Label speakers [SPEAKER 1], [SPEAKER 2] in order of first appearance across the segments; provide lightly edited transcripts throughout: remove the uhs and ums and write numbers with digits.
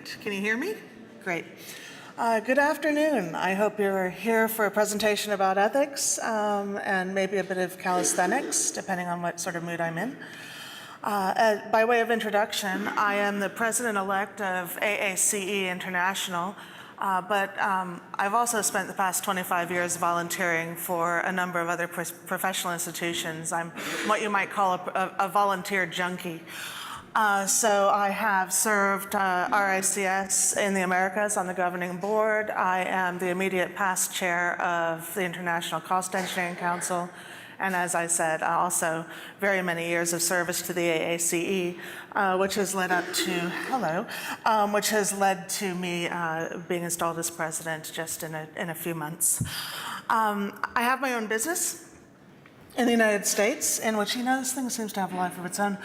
[SPEAKER 1] Great. Can you hear me? Great. Good afternoon. I hope you're here for a presentation about ethics and maybe a bit of calisthenics, depending on what sort of mood I'm in. By way of introduction, I am the president-elect of AACEi International, but I've also spent the past 25 years volunteering for a number of other professional institutions. I'm what you might call a volunteer junkie. So I have served RICS in the Americas on the governing board. I am the immediate past chair of the International Cost Engineering Council. And as I said, also very many years of service to the AACE, which has led up to, which has led to me being installed as president just in a few months. I have my own business in the United States, in which, this thing seems to have a life of its own.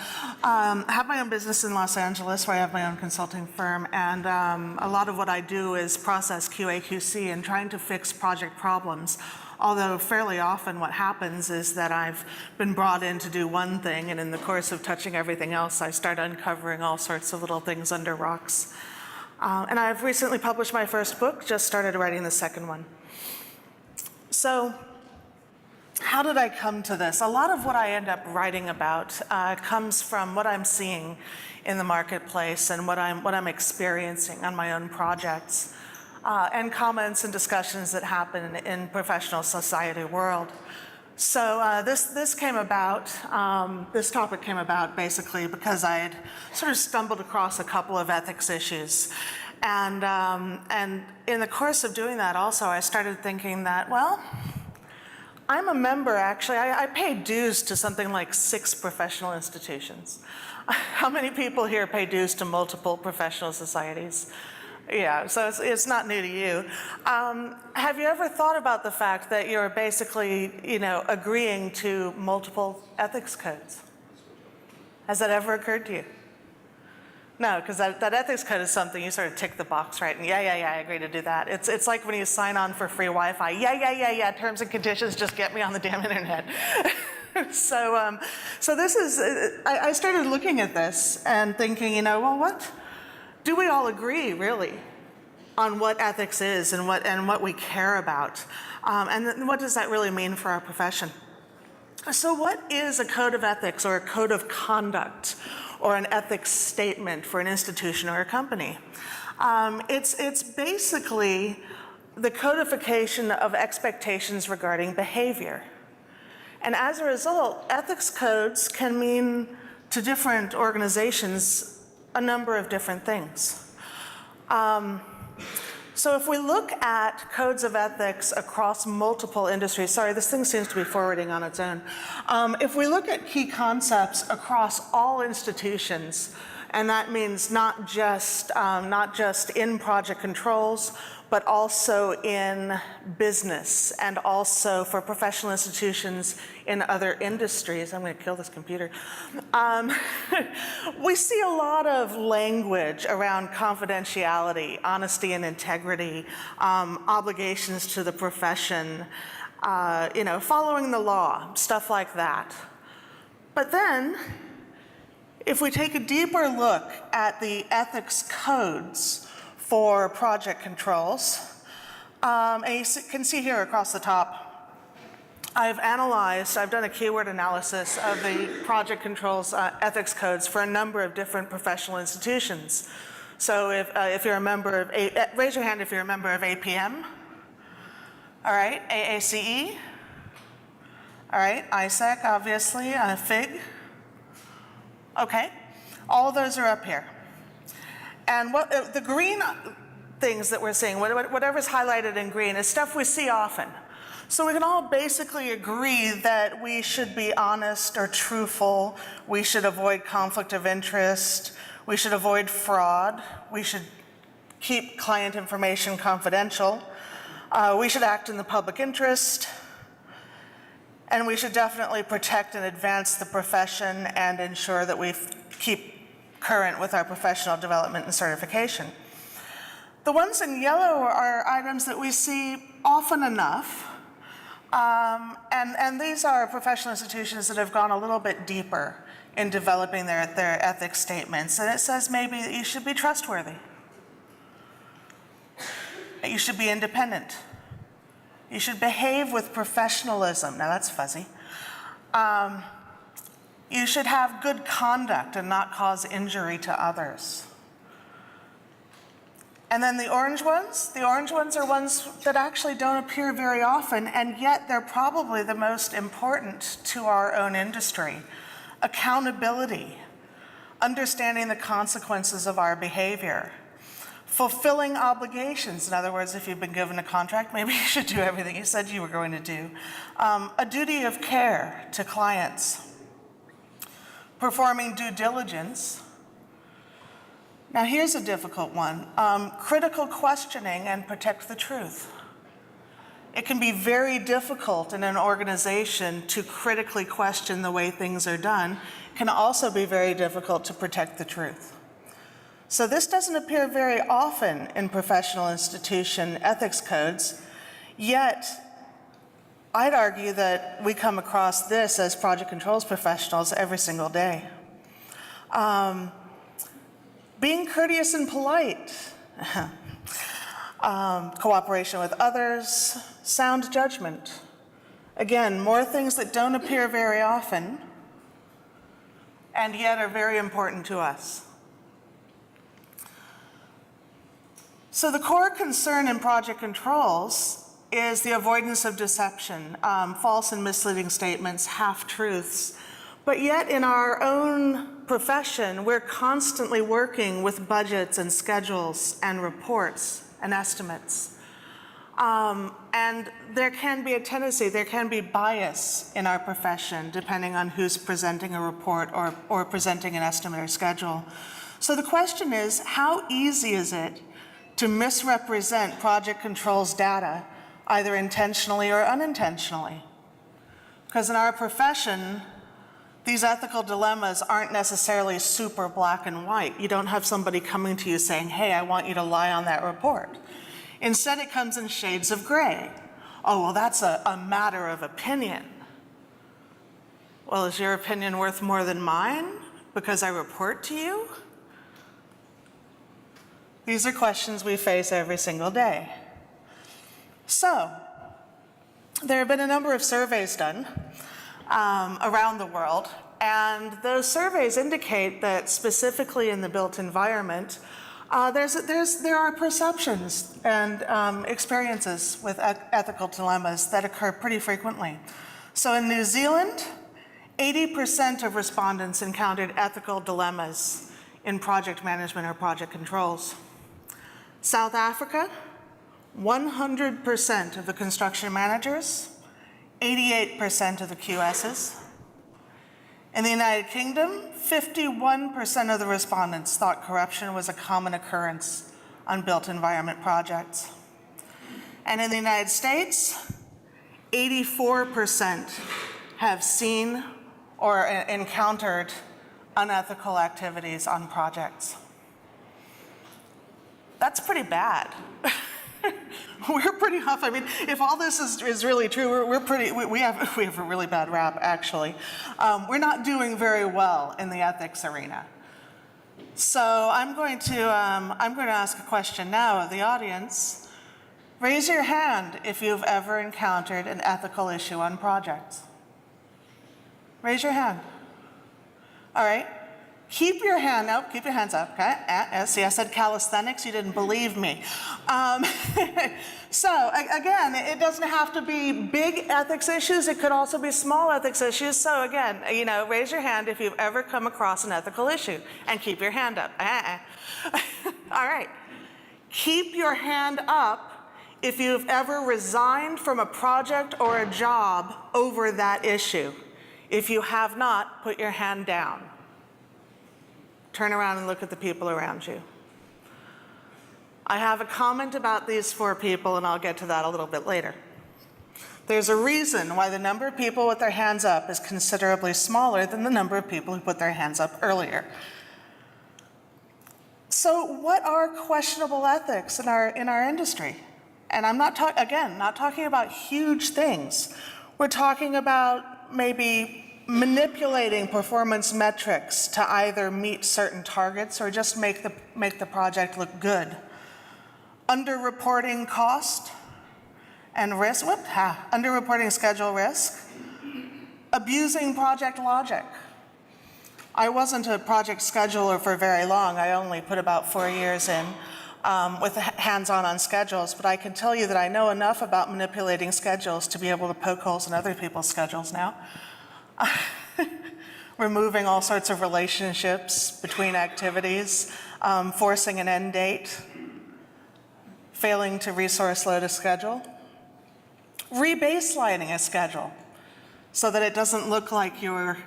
[SPEAKER 1] I have my own business in Los Angeles, where I have my own consulting firm, and a lot of what I do is process QA/QC and trying to fix project problems. Although fairly often what happens is that I've been brought in to do one thing, and in the course of touching everything else, I start uncovering all sorts of little things under rocks. And I've recently published my first book, just started writing the second one. So, how did I come to this? A lot of what I end up writing about comes from what I'm seeing in the marketplace and what I'm experiencing on my own projects, and comments and discussions that happen in professional society world. So this came about, this topic came about basically because I had sort of stumbled across a couple of ethics issues. And in the course of doing that also, I started thinking that, well, I'm a member, actually. I pay dues to something like 6 professional institutions. How many people here pay dues to multiple professional societies? Yeah, so it's not new to you. Have you ever thought about the fact that you're basically, agreeing to multiple ethics codes? Has that ever occurred to you? No, because that ethics code is something you sort of tick the box, right? And yeah, I agree to do that. It's like when you sign on for free Wi-Fi. Yeah, terms and conditions, just get me on the damn internet. So this is, I started looking at this and thinking, well, what? Do we all agree, really, on what ethics is and what we care about? And then what does that really mean for our profession? So what is a code of ethics or a code of conduct or an ethics statement for an institution or a company? It's basically the codification of expectations regarding behavior. And as a result, ethics codes can mean to different organizations a number of different things. So if we look at codes of ethics across multiple industries, sorry, this thing seems to be forwarding on its own. If we look at key concepts across all institutions, and that means not just in project controls, but also in business and also for professional institutions in other industries. I'm going to kill this computer. We see a lot of language around confidentiality, honesty and integrity, obligations to the profession, following the law, stuff like that. But then, if we take a deeper look at the ethics codes for project controls, and you can see here across the top, I've done a keyword analysis of the project controls ethics codes for a number of different professional institutions. So if you're a member of, raise your hand if you're a member of APM. All right, AACE. All right, ASEC, obviously, FIG. Okay, all of those are up here. And what the green things that we're seeing, whatever's highlighted in green, is stuff we see often. So we can all basically agree that we should be honest or truthful, we should avoid conflict of interest, we should avoid fraud, we should keep client information confidential, we should act in the public interest, and we should definitely protect and advance the profession and ensure that we keep current with our professional development and certification. The ones in yellow are items that we see often enough, and these are professional institutions that have gone a little bit deeper in developing their ethics statements. And it says maybe that you should be trustworthy. You should be independent. You should behave with professionalism. Now that's fuzzy. You should have good conduct and not cause injury to others. And then the orange ones are ones that actually don't appear very often, and yet they're probably the most important to our own industry. Accountability, understanding the consequences of our behavior, fulfilling obligations. In other words, if you've been given a contract, maybe you should do everything you said you were going to do. A duty of care to clients, performing due diligence. Now here's a difficult one. Critical questioning and protect the truth. It can be very difficult in an organization to critically question the way things are done. It can also be very difficult to protect the truth. So this doesn't appear very often in professional institution ethics codes, yet I'd argue that we come across this as project controls professionals every single day. Being courteous and polite, cooperation with others, sound judgment. Again, more things that don't appear very often and yet are very important to us. So the core concern in project controls is the avoidance of deception, false and misleading statements, half-truths. But yet in our own profession, we're constantly working with budgets and schedules and reports and estimates. And there can be a tendency, there can be bias in our profession depending on who's presenting a report or presenting an estimate or schedule. So the question is, how easy is it to misrepresent project controls data, either intentionally or unintentionally? Because in our profession, these ethical dilemmas aren't necessarily super black and white. You don't have somebody coming to you saying, hey, I want you to lie on that report. Instead, it comes in shades of gray. Oh, well, that's a matter of opinion. Well, is your opinion worth more than mine because I report to you? These are questions we face every single day. So, there have been a number of surveys done around the world, and those surveys indicate that specifically in the built environment, there are perceptions and experiences with ethical dilemmas that occur pretty frequently. So in New Zealand, 80% of respondents encountered ethical dilemmas in project management or project controls. South Africa, 100% of the construction managers, 88% of the QSs. In the United Kingdom, 51% of the respondents thought corruption was a common occurrence on built environment projects. And in the United States, 84% have seen or encountered unethical activities on projects. That's pretty bad. We're pretty tough. I mean, if all this is really true, we have a really bad rap, actually. We're not doing very well in the ethics arena. So I'm going to ask a question now of the audience. Raise your hand if you've ever encountered an ethical issue on projects. Raise your hand. All right. Keep your hand up, keep your hands up, okay? See, I said calisthenics, you didn't believe me. So, again, it doesn't have to be big ethics issues, it could also be small ethics issues. So again, raise your hand if you've ever come across an ethical issue, and keep your hand up. All right. Keep your hand up if you've ever resigned from a project or a job over that issue. If you have not, put your hand down. Turn around and look at the people around you. I have a comment about these 4 people, and I'll get to that a little bit later. There's a reason why the number of people with their hands up is considerably smaller than the number of people who put their hands up earlier. So what are questionable ethics in our industry? And I'm not talking about huge things. We're talking about maybe manipulating performance metrics to either meet certain targets or just make the project look good. underreporting cost and risk, underreporting schedule risk, abusing project logic. I wasn't a project scheduler for very long. I only put about 4 years in with hands-on on schedules, but I can tell you that I know enough about manipulating schedules to be able to poke holes in other people's schedules now. Removing all sorts of relationships between activities, forcing an end date, failing to resource load a schedule, rebaselining a schedule so that it doesn't look like you're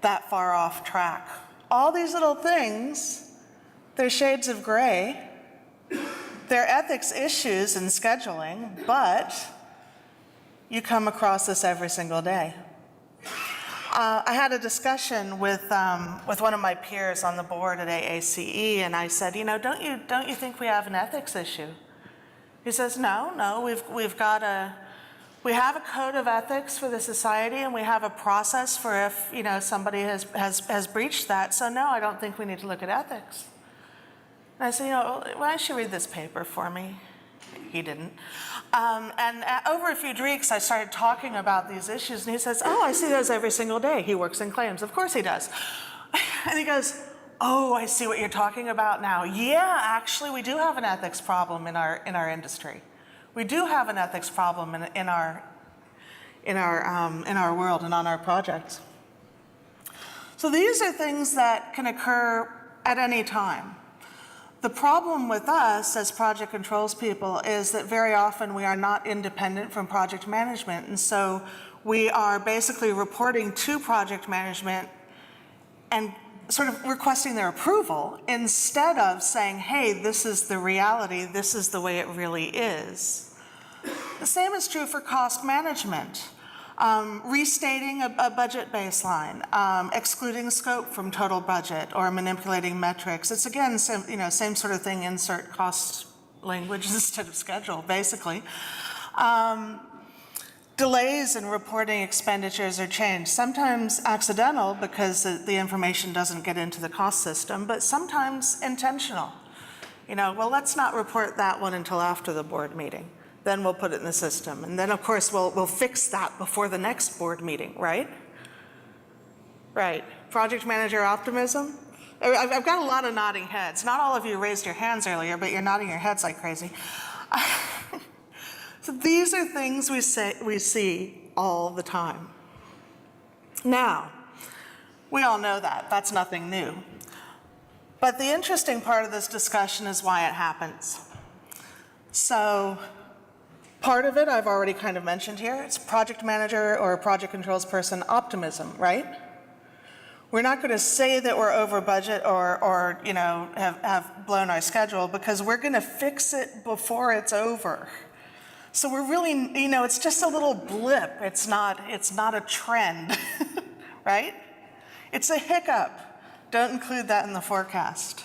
[SPEAKER 1] that far off track. All these little things, they're shades of gray. They're ethics issues in scheduling, but you come across this every single day. I had a discussion with one of my peers on the board at AACEi, and I said, you know, don't you think we have an ethics issue? He says, no, we have a code of ethics for the society, and we have a process for if, you know, somebody has breached that. So no, I don't think we need to look at ethics. And I said, you know, why don't you read this paper for me? He didn't. And over a few drinks, I started talking about these issues, and he says, oh, I see those every single day. He works in claims. Of course he does. And he goes, oh, I see what you're talking about now. Yeah, actually, we do have an ethics problem in our industry. We do have an ethics problem in our world and on our projects. So these are things that can occur at any time. The problem with us as project controls people is that very often we are not independent from project management, and so we are basically reporting to project management and sort of requesting their approval instead of saying, hey, this is the reality, this is the way it really is. The same is true for cost management. Restating a budget baseline, excluding scope from total budget, or manipulating metrics. It's again, same sort of thing, insert cost language instead of schedule, basically. Delays in reporting expenditures or change, sometimes accidental because the information doesn't get into the cost system, but sometimes intentional. You know, well, let's not report that one until after the board meeting. Then we'll put it in the system. And then, of course, we'll fix that before the next board meeting, right? Right. Project manager optimism. I've got a lot of nodding heads. Not all of you raised your hands earlier, but you're nodding your heads like crazy. So these are things we see all the time. Now, we all know that. That's nothing new. But the interesting part of this discussion is why it happens. So, part of it I've already kind of mentioned here. It's project manager or project controls person optimism, right? We're not going to say that we're over budget or you know, have blown our schedule because we're going to fix it before it's over. So we're really, you know, it's just a little blip. It's not a trend, right? It's a hiccup. Don't include that in the forecast.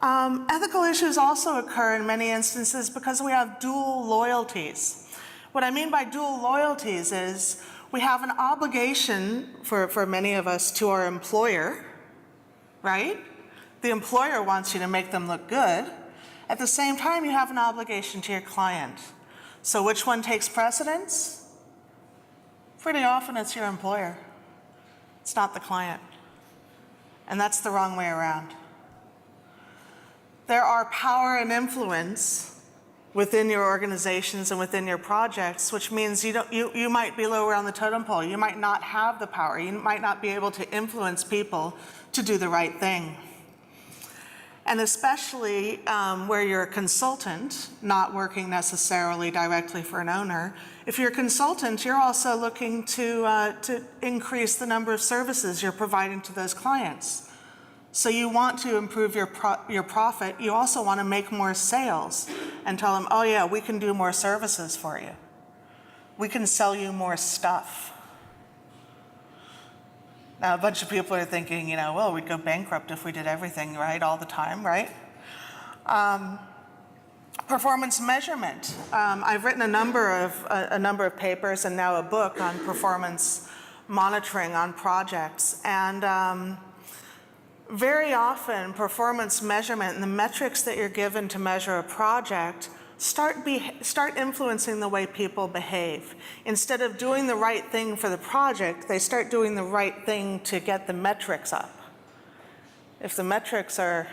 [SPEAKER 1] Ethical issues also occur in many instances because we have dual loyalties. What I mean by dual loyalties is we have an obligation for many of us to our employer, right? The employer wants you to make them look good. At the same time, you have an obligation to your client. So which one takes precedence? Pretty often it's your employer. It's not the client. And that's the wrong way around. There are power and influence within your organizations and within your projects, which means you might be lower on the totem pole. You might not have the power. You might not be able to influence people to do the right thing. And especially where you're a consultant, not working necessarily directly for an owner, if you're a consultant, you're also looking to increase the number of services you're providing to those clients. So you want to improve your profit. You also want to make more sales and tell them, oh yeah, we can do more services for you. We can sell you more stuff. Now, a bunch of people are thinking, you know, well, we'd go bankrupt if we did everything right all the time, right? Performance measurement. I've written a number of papers and now a book on performance monitoring on projects. And very often performance measurement and the metrics that you're given to measure a project start influencing the way people behave. Instead of doing the right thing for the project, they start doing the right thing to get the metrics up. If the metrics are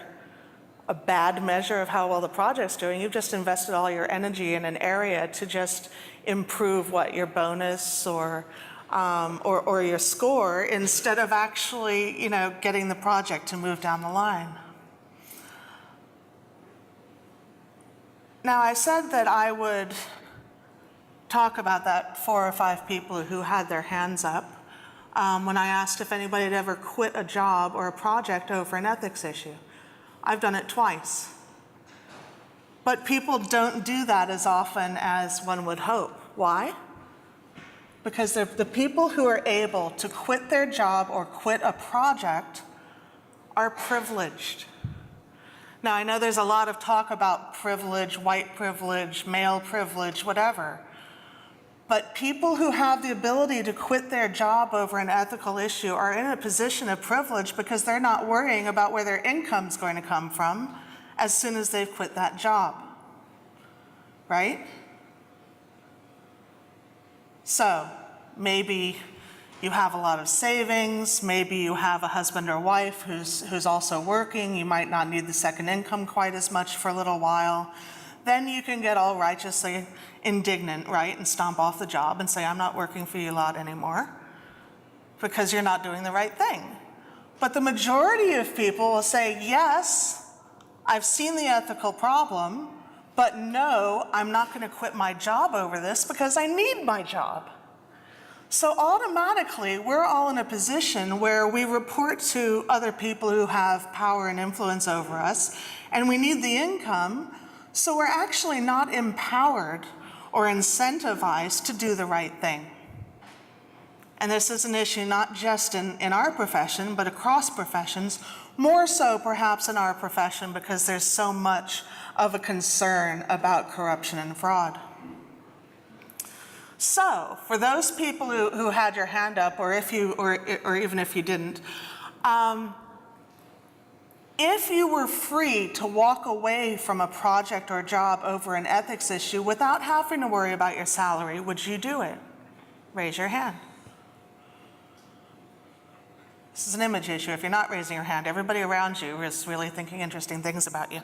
[SPEAKER 1] a bad measure of how well the project's doing, you've just invested all your energy in an area to just improve what your bonus or your score, instead of actually, getting the project to move down the line. Now, I said that I would talk about that 4 or 5 people who had their hands up when I asked if anybody had ever quit a job or a project over an ethics issue. I've done it twice. But people don't do that as often as one would hope. Why? Because the people who are able to quit their job or quit a project are privileged. Now, I know there's a lot of talk about privilege, white privilege, male privilege, whatever. But people who have the ability to quit their job over an ethical issue are in a position of privilege because they're not worrying about where their income's going to come from as soon as they've quit that job, right? So maybe you have a lot of savings, maybe you have a husband or wife who's also working, you might not need the second income quite as much for a little while. Then you can get all righteously indignant, right, and stomp off the job and say, I'm not working for you lot anymore because you're not doing the right thing. But the majority of people will say, yes, I've seen the ethical problem, but no, I'm not going to quit my job over this because I need my job. So automatically, we're all in a position where we report to other people who have power and influence over us, and we need the income, so we're actually not empowered or incentivized to do the right thing. And this is an issue not just in our profession, but across professions, more so perhaps in our profession because there's so much of a concern about corruption and fraud. So, for those people who had your hand up, or even if you didn't, if you were free to walk away from a project or job over an ethics issue without having to worry about your salary, would you do it? Raise your hand. This is an image issue. If you're not raising your hand, everybody around you is really thinking interesting things about you.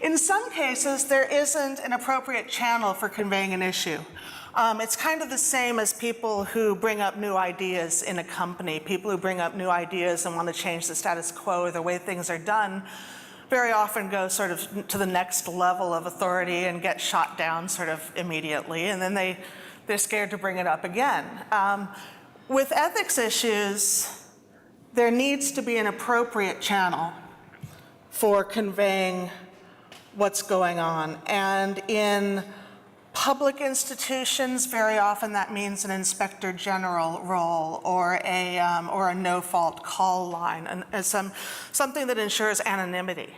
[SPEAKER 1] In some cases, there isn't an appropriate channel for conveying an issue. It's kind of the same as people who bring up new ideas in a company. People who bring up new ideas and want to change the status quo or the way things are done very often go sort of to the next level of authority and get shot down sort of immediately, and then they're scared to bring it up again. With ethics issues, there needs to be an appropriate channel for conveying what's going on. And in public institutions, very often that means an inspector general role or a no-fault call line, and something that ensures anonymity.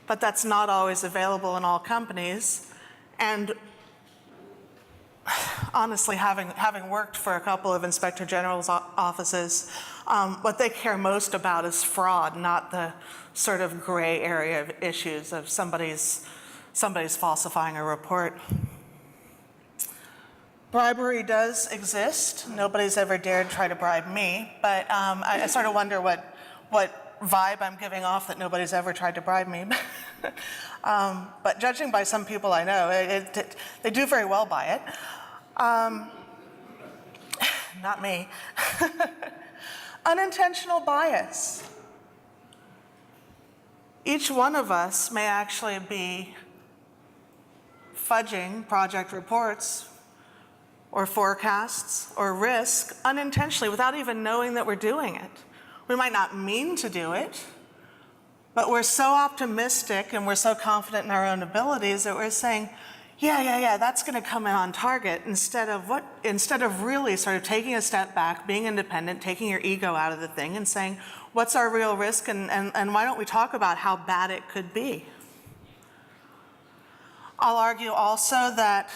[SPEAKER 1] But that's not always available in all companies. And honestly, having worked for a couple of inspector general's offices, what they care most about is fraud, not the sort of gray area of issues of somebody's falsifying a report. Bribery does exist. Nobody's ever dared try to bribe me, but I sort of wonder what vibe I'm giving off that nobody's ever tried to bribe me. But judging by some people I know, they do very well by it. Not me. Unintentional bias. Each one of us may actually be fudging project reports or forecasts or risk unintentionally without even knowing that we're doing it. We might not mean to do it, but we're so optimistic and we're so confident in our own abilities that we're saying, yeah, that's going to come in on target, instead of really sort of taking a step back, being independent, taking your ego out of the thing and saying, what's our real risk, and why don't we talk about how bad it could be? I'll argue also that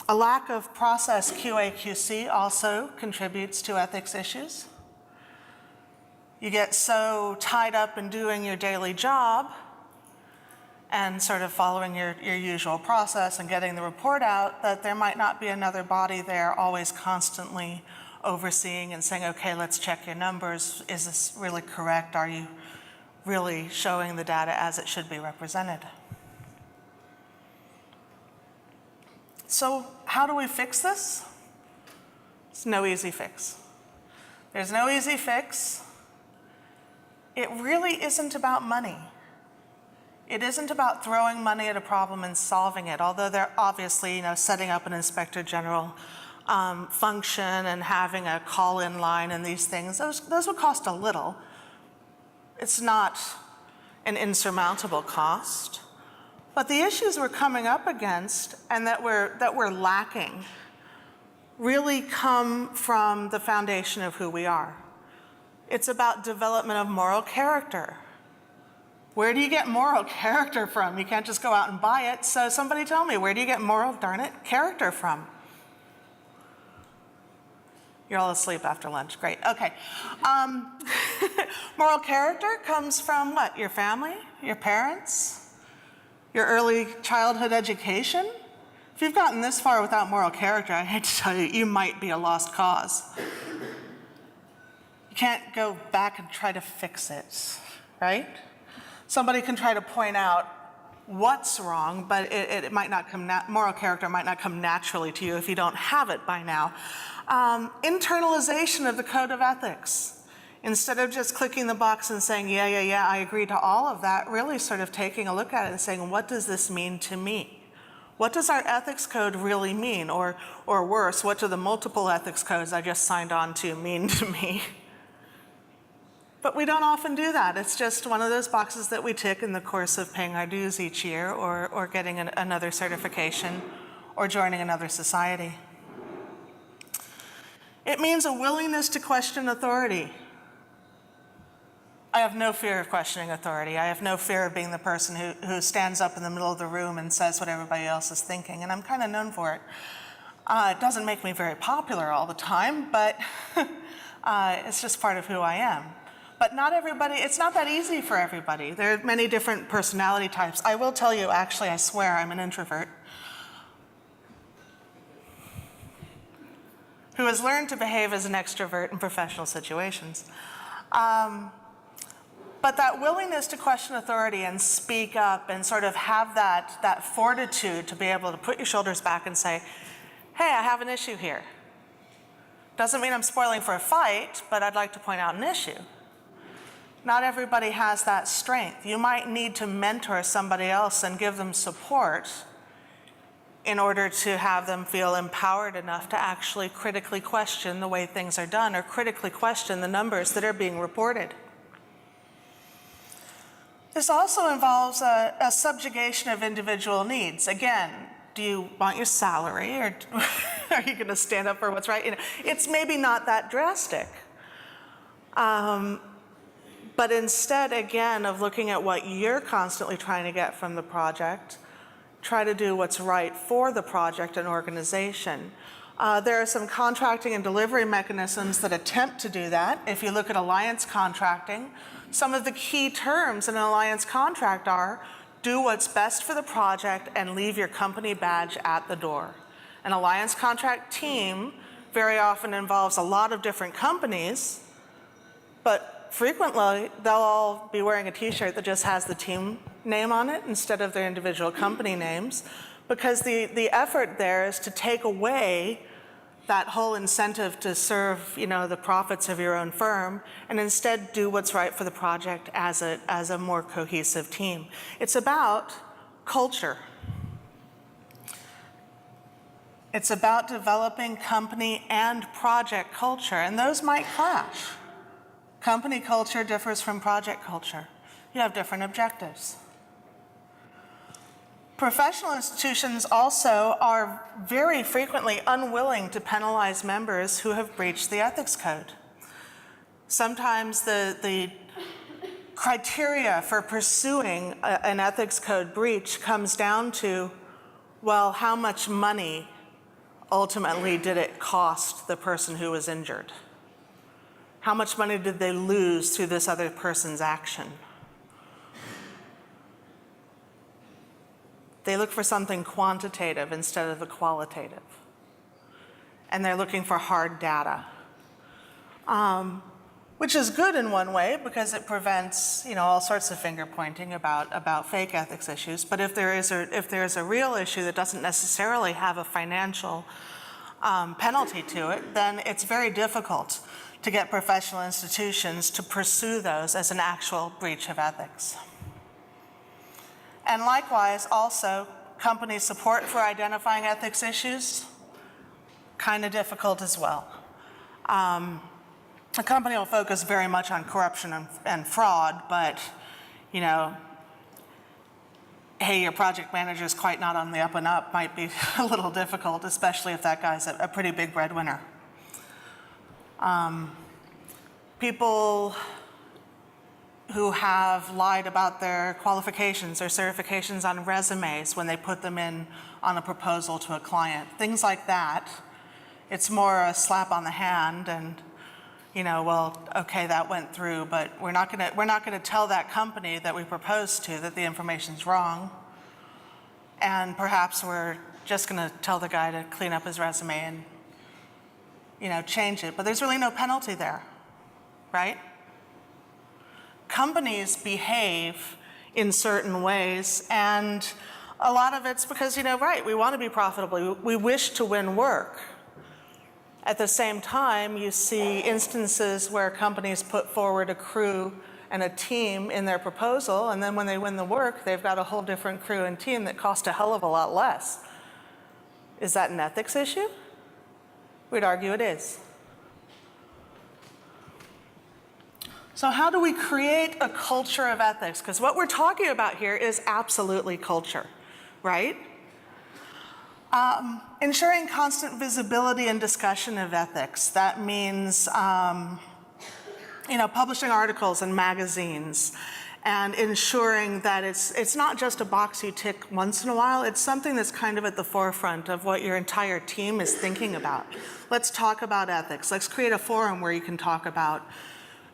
[SPEAKER 1] A lack of process QA/QC also contributes to ethics issues. You get so tied up in doing your daily job and sort of following your usual process and getting the report out that there might not be another body there always constantly overseeing and saying, okay, let's check your numbers. Is this really correct? Are you really showing the data as it should be represented? So how do we fix this? There's no easy fix. There's no easy fix. It really isn't about money. It isn't about throwing money at a problem and solving it, although they're obviously, setting up an inspector general function and having a call-in line and these things, those would cost a little. It's not an insurmountable cost. But the issues we're coming up against and that we're lacking really come from the foundation of who we are. It's about development of moral character. Where do you get moral character from? You can't just go out and buy it. So somebody tell me, where do you get moral, darn it, character from? You're all asleep after lunch, great, okay. Moral character comes from what? Your family, your parents, your early childhood education. If you've gotten this far without moral character, I hate to tell you, you might be a lost cause. You can't go back and try to fix it, right? Somebody can try to point out what's wrong, but it might not come, moral character might not come naturally to you if you don't have it by now. Internalization of the code of ethics. Instead of just clicking the box and saying, yeah, I agree to all of that, really sort of taking a look at it and saying, what does this mean to me? What does our ethics code really mean? Or worse, what do the multiple ethics codes I just signed on to mean to me? But we don't often do that. It's just one of those boxes that we tick in the course of paying our dues each year or getting another certification or joining another society. It means a willingness to question authority. I have no fear of questioning authority. I have no fear of being the person who stands up in the middle of the room and says what everybody else is thinking, and I'm kind of known for it. It doesn't make me very popular all the time, but it's just part of who I am. But not everybody, it's not that easy for everybody. There are many different personality types. I will tell you, actually, I swear I'm an introvert who has learned to behave as an extrovert in professional situations. But that willingness to question authority and speak up and sort of have that fortitude to be able to put your shoulders back and say, hey, I have an issue here. Doesn't mean I'm spoiling for a fight, but I'd like to point out an issue. Not everybody has that strength. You might need to mentor somebody else and give them support in order to have them feel empowered enough to actually critically question the way things are done or critically question the numbers that are being reported. This also involves a subjugation of individual needs. Again, do you want your salary or are you going to stand up for what's right? It's maybe not that drastic. But instead, again, of looking at what you're constantly trying to get from the project, try to do what's right for the project and organization. There are some contracting and delivery mechanisms that attempt to do that. If you look at alliance contracting, some of the key terms in an alliance contract are do what's best for the project and leave your company badge at the door. An alliance contract team very often involves a lot of different companies, but frequently, they'll all be wearing a t-shirt that just has the team name on it instead of their individual company names, because the effort there is to take away that whole incentive to serve, the profits of your own firm, and instead do what's right for the project as a more cohesive team. It's about culture. It's about developing company and project culture, and those might clash. Company culture differs from project culture. You have different objectives. Professional institutions also are very frequently unwilling to penalize members who have breached the ethics code. Sometimes the criteria for pursuing an ethics code breach comes down to, well, how much money ultimately did it cost the person who was injured? How much money did they lose through this other person's action? They look for something quantitative instead of the qualitative. And they're looking for hard data, which is good in one way because it prevents, all sorts of finger pointing about fake ethics issues. But if there is a real issue that doesn't necessarily have a financial penalty to it, then it's very difficult to get professional institutions to pursue those as an actual breach of ethics. And likewise, also, company support for identifying ethics issues, kind of difficult as well. A company will focus very much on corruption and fraud, but, hey, your project manager is quite not on the up and up might be a little difficult, especially if that guy's a pretty big breadwinner. People who have lied about their qualifications or certifications on resumes when they put them in on a proposal to a client, things like that. It's more a slap on the hand and, well, okay, that went through, but we're not gonna tell that company that we proposed to that the information's wrong. And perhaps we're just gonna tell the guy to clean up his resume and, change it. But there's really no penalty there, right? Companies behave in certain ways, and a lot of it's because, right, we want to be profitable. We wish to win work. At the same time, you see instances where companies put forward a crew and a team in their proposal, and then when they win the work, they've got a whole different crew and team that cost a hell of a lot less. Is that an ethics issue? We'd argue it is. So how do we create a culture of ethics? Because what we're talking about here is absolutely culture, right? Ensuring constant visibility and discussion of ethics. That means, publishing articles in magazines and ensuring that it's not just a box you tick once in a while, it's something that's kind of at the forefront of what your entire team is thinking about. Let's talk about ethics. Let's create a forum where you can talk about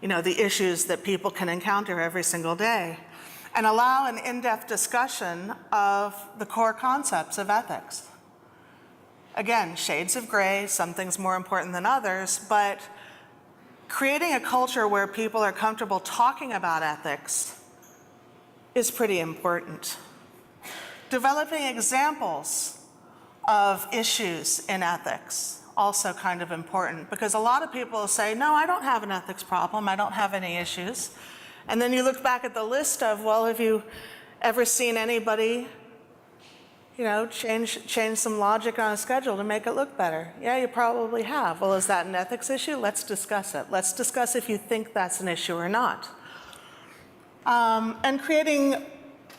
[SPEAKER 1] the issues that people can encounter every single day, and allow an in-depth discussion of the core concepts of ethics. Again, shades of gray, some things more important than others, but creating a culture where people are comfortable talking about ethics is pretty important. Developing examples of issues in ethics, also kind of important, because a lot of people say, no, I don't have an ethics problem, I don't have any issues. And then you look back at the list of, well, have you ever seen anybody, change some logic on a schedule to make it look better? Yeah, you probably have. Well, is that an ethics issue? Let's discuss it. Let's discuss if you think that's an issue or not. And creating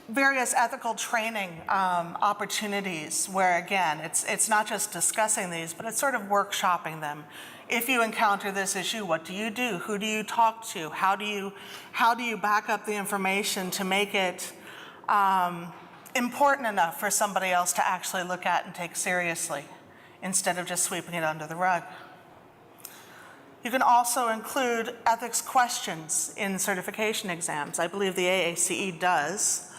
[SPEAKER 1] various ethical training opportunities where, again, it's not just discussing these, but it's sort of workshopping them. If you encounter this issue, what do you do? Who do you talk to? How do you back up the information to make it important enough for somebody else to actually look at and take seriously instead of just sweeping it under the rug? You can also include ethics questions in certification exams. I believe the AACEi does.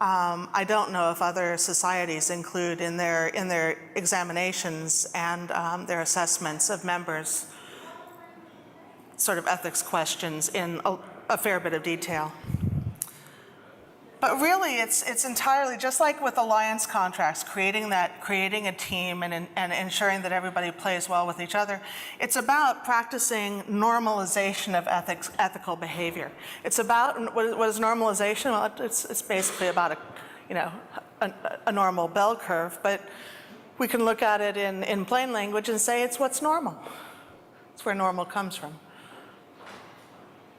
[SPEAKER 1] I don't know if other societies include in their examinations and their assessments of members sort of ethics questions in a fair bit of detail. But really, it's entirely just like with alliance contracts, creating a team and ensuring that everybody plays well with each other. It's about practicing normalization of ethical behavior. It's about what is normalization? Well, it's basically about a normal bell curve, but we can look at it in plain language and say it's what's normal. It's where normal comes from.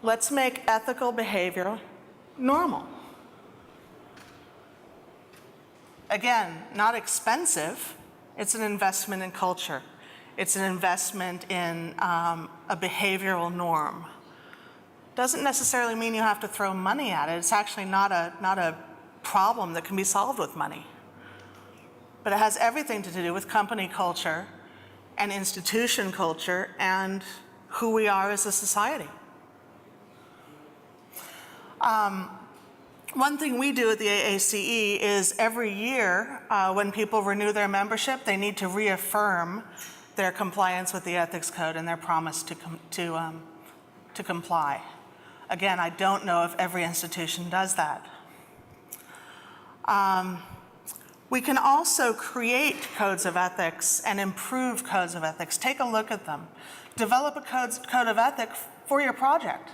[SPEAKER 1] Let's make ethical behavior normal. Again, not expensive. It's an investment in culture. It's an investment in a behavioral norm. Doesn't necessarily mean you have to throw money at it. It's actually not a problem that can be solved with money. But it has everything to do with company culture and institution culture and who we are as a society. One thing we do at the AACE is every year when people renew their membership, they need to reaffirm their compliance with the ethics code and their promise to comply. Again, I don't know if every institution does that. We can also create codes of ethics and improve codes of ethics. Take a look at them. Develop a code of ethics for your project.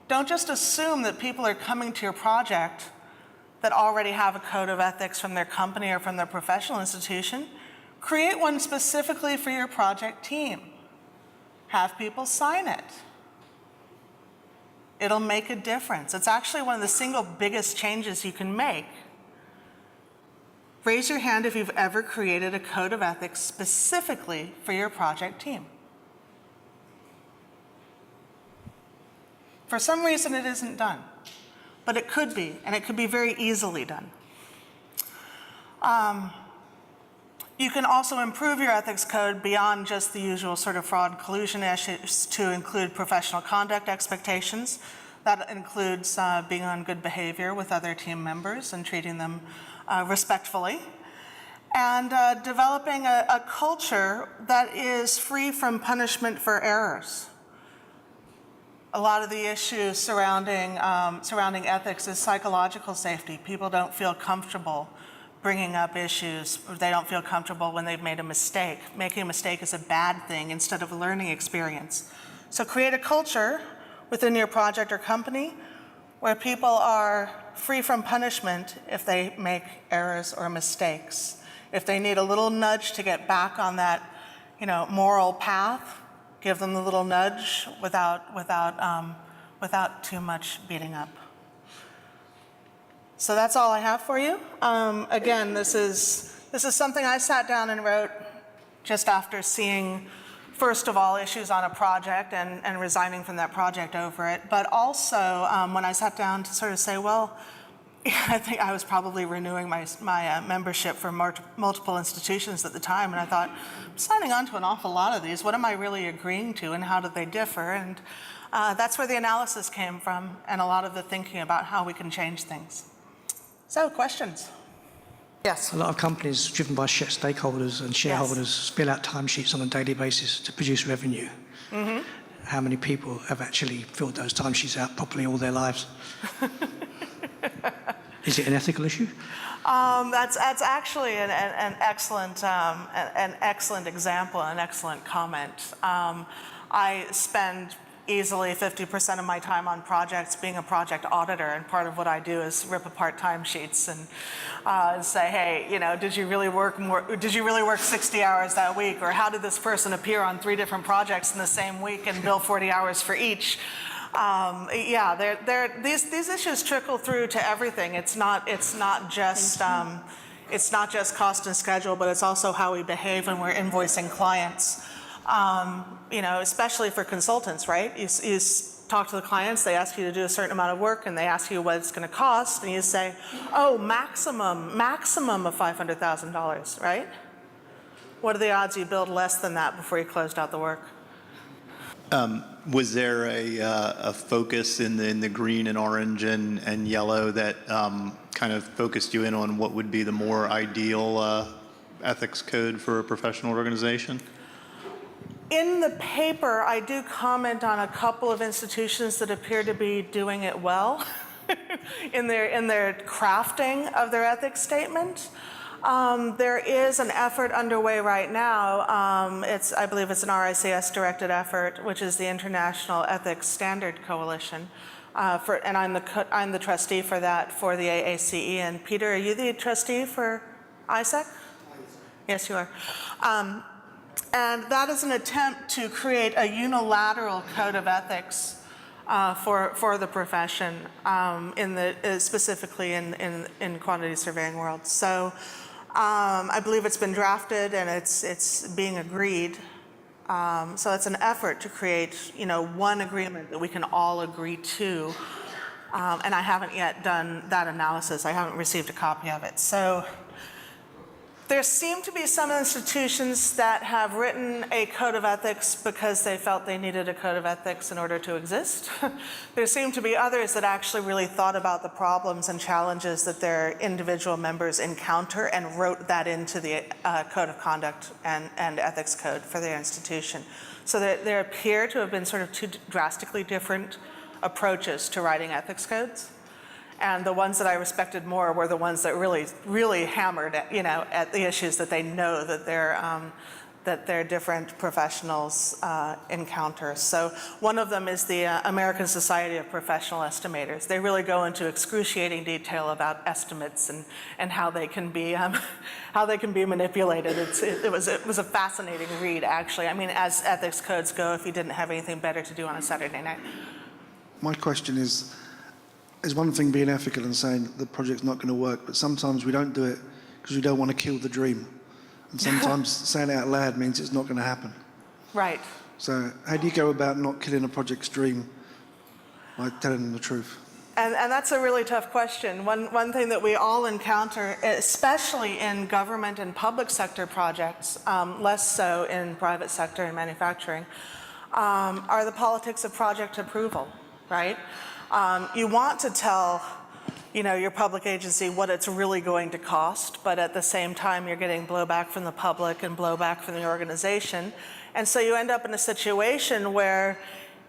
[SPEAKER 1] Don't just assume that people are coming to your project that already have a code of ethics from their company or from their professional institution. Create one specifically for your project team. Have people sign it. It'll make a difference. It's actually one of the single biggest changes you can make. Raise your hand if you've ever created a code of ethics specifically for your project team. For some reason, it isn't done, but it could be, and it could be very easily done. You can also improve your ethics code beyond just the usual sort of fraud and collusion issues to include professional conduct expectations. That includes being on good behavior with other team members and treating them respectfully, and developing a culture that is free from punishment for errors. A lot of the issues surrounding ethics is psychological safety. People don't feel comfortable bringing up issues. They don't feel comfortable when they've made a mistake. Making a mistake is a bad thing instead of a learning experience. So create a culture within your project or company where people are free from punishment if they make errors or mistakes. If they need a little nudge to get back on that, moral path, give them the little nudge without too much beating up. So that's all I have for you. Again, this is something I sat down and wrote just after seeing, first of all, issues on a project and resigning from that project over it. But also when I sat down to sort of say, well, I think I was probably renewing my membership for multiple institutions at the time, and I thought, I'm signing on to an awful lot of these. What am I really agreeing to, and how do they differ? And that's where the analysis came from, and a lot of the thinking about how we can change things. So, questions? Yes?
[SPEAKER 2] A lot of companies driven by stakeholders and shareholders fill out timesheets on a daily basis to produce revenue. Mm-hmm. How many people have actually filled those timesheets out properly all their lives? Is it an ethical issue?
[SPEAKER 1] That's actually an excellent example, an excellent comment. I spend easily 50% of my time on projects being a project auditor, and part of what I do is rip apart timesheets and say, hey, did you really work 60 hours that week, or how did this person appear on 3 different projects in the same week and bill 40 hours for each? These issues trickle through to everything. It's not just cost and schedule, but it's also how we behave when we're invoicing clients. Especially for consultants, right? You talk to the clients, they ask you to do a certain amount of work, and they ask you what it's going to cost, and you say, oh, maximum of $500,000, right? What are the odds you billed less than that before you closed out the work?
[SPEAKER 3] Was there a focus in the green and orange and yellow that kind of focused you in on what would be the more ideal ethics code for a professional organization?
[SPEAKER 1] In the paper, I do comment on a couple of institutions that appear to be doing it well in their crafting of their ethics statement. There is an effort underway right now. I believe it's an RICS-directed effort, which is the International Ethics Standard Coalition. And I'm the trustee for that for the AACEi. And Peter, are you the trustee for AACEi? Yes, you are. And that is an attempt to create a unilateral code of ethics for the profession, specifically in quantity surveying world. So I believe it's been drafted and it's being agreed. So it's an effort to create, one agreement that we can all agree to. And I haven't yet done that analysis. I haven't received a copy of it. So There seem to be some institutions that have written a code of ethics because they felt they needed a code of ethics in order to exist. There seem to be others that actually really thought about the problems and challenges that their individual members encounter and wrote that into the code of conduct and ethics code for their institution. So there appear to have been sort of two drastically different approaches to writing ethics codes. And the ones that I respected more were the ones that really hammered at, at the issues that they know that their different professionals encounter. So one of them is the American Society of Professional Estimators. They really go into excruciating detail about estimates and how they can be manipulated. It was a fascinating read, actually. I mean, as ethics codes go, if you didn't have anything better to do on a Saturday night.
[SPEAKER 4] My question is one thing being ethical and saying that the project's not going to work, but sometimes we don't do it because we don't want to kill the dream. And sometimes saying it out loud means it's not going to happen.
[SPEAKER 1] Right.
[SPEAKER 4] So how do you go about not killing a project's dream by telling them the truth?
[SPEAKER 1] And that's a really tough question. One thing that we all encounter, especially in government and public sector projects, less so in private sector and manufacturing, are the politics of project approval, right? You want to tell, your public agency what it's really going to cost, but at the same time you're getting blowback from the public and blowback from the organization. And so you end up in a situation where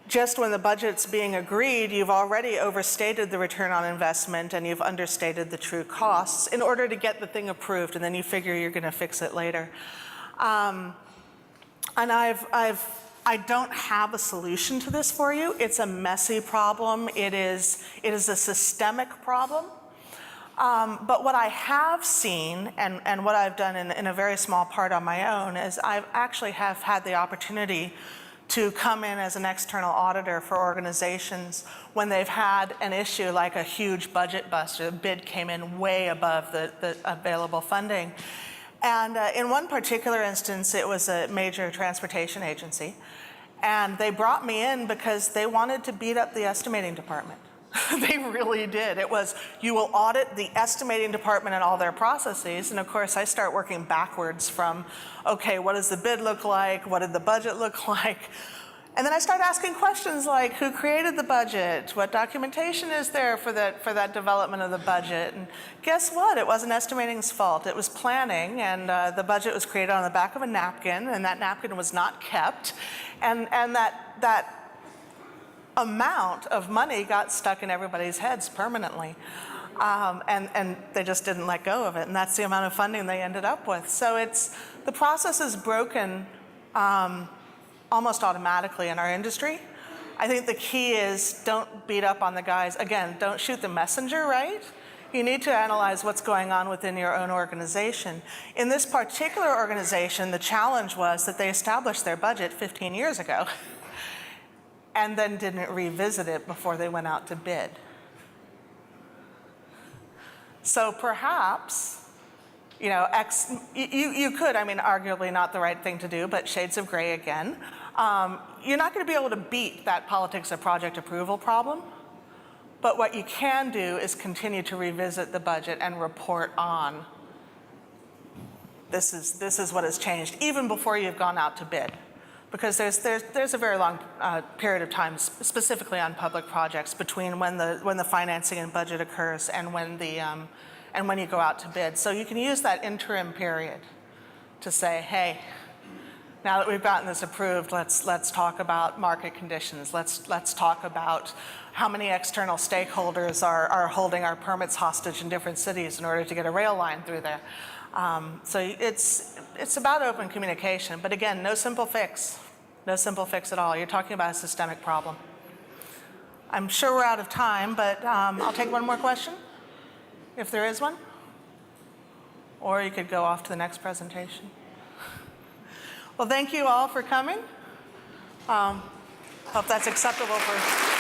[SPEAKER 1] just when the budget's being agreed, you've already overstated the return on investment and you've understated the true costs in order to get the thing approved, and then you figure you're going to fix it later. And I don't have a solution to this for you. It's a messy problem. It is a systemic problem. But what I have seen, and what I've done in a very small part on my own, is I actually have had the opportunity to come in as an external auditor for organizations when they've had an issue like a huge budget bust, or the bid came in way above the available funding. And in one particular instance, it was a major transportation agency. And they brought me in because they wanted to beat up the estimating department. They really did. It was, you will audit the estimating department and all their processes. And of course, I start working backwards from, okay, what does the bid look like? What did the budget look like? And then I start asking questions like, who created the budget? What documentation is there for that development of the budget? And guess what? It wasn't estimating's fault. It was planning, and the budget was created on the back of a napkin, and that napkin was not kept. And that amount of money got stuck in everybody's heads permanently. And they just didn't let go of it, and that's the amount of funding they ended up with. So the process is broken almost automatically in our industry. I think the key is don't beat up on the guys. Again, don't shoot the messenger, right? You need to analyze what's going on within your own organization. In this particular organization, the challenge was that they established their budget 15 years ago and then didn't revisit it before they went out to bid. So perhaps, you could, arguably not the right thing to do, but shades of gray again. You're not going to be able to beat that politics of project approval problem, but what you can do is continue to revisit the budget and report on this is what has changed, even before you've gone out to bid. Because there's a very long period of time, specifically on public projects, between when the financing and budget occurs and when you go out to bid. So you can use that interim period to say, hey, now that we've gotten this approved, let's talk about market conditions. Let's talk about how many external stakeholders are holding our permits hostage in different cities in order to get a rail line through there. So it's about open communication, but again, no simple fix. No simple fix at all. You're talking about a systemic problem. I'm sure we're out of time, but I'll take one more question, if there is one. Or you could go off to the next presentation. Well, thank you all for coming. Hope that's acceptable for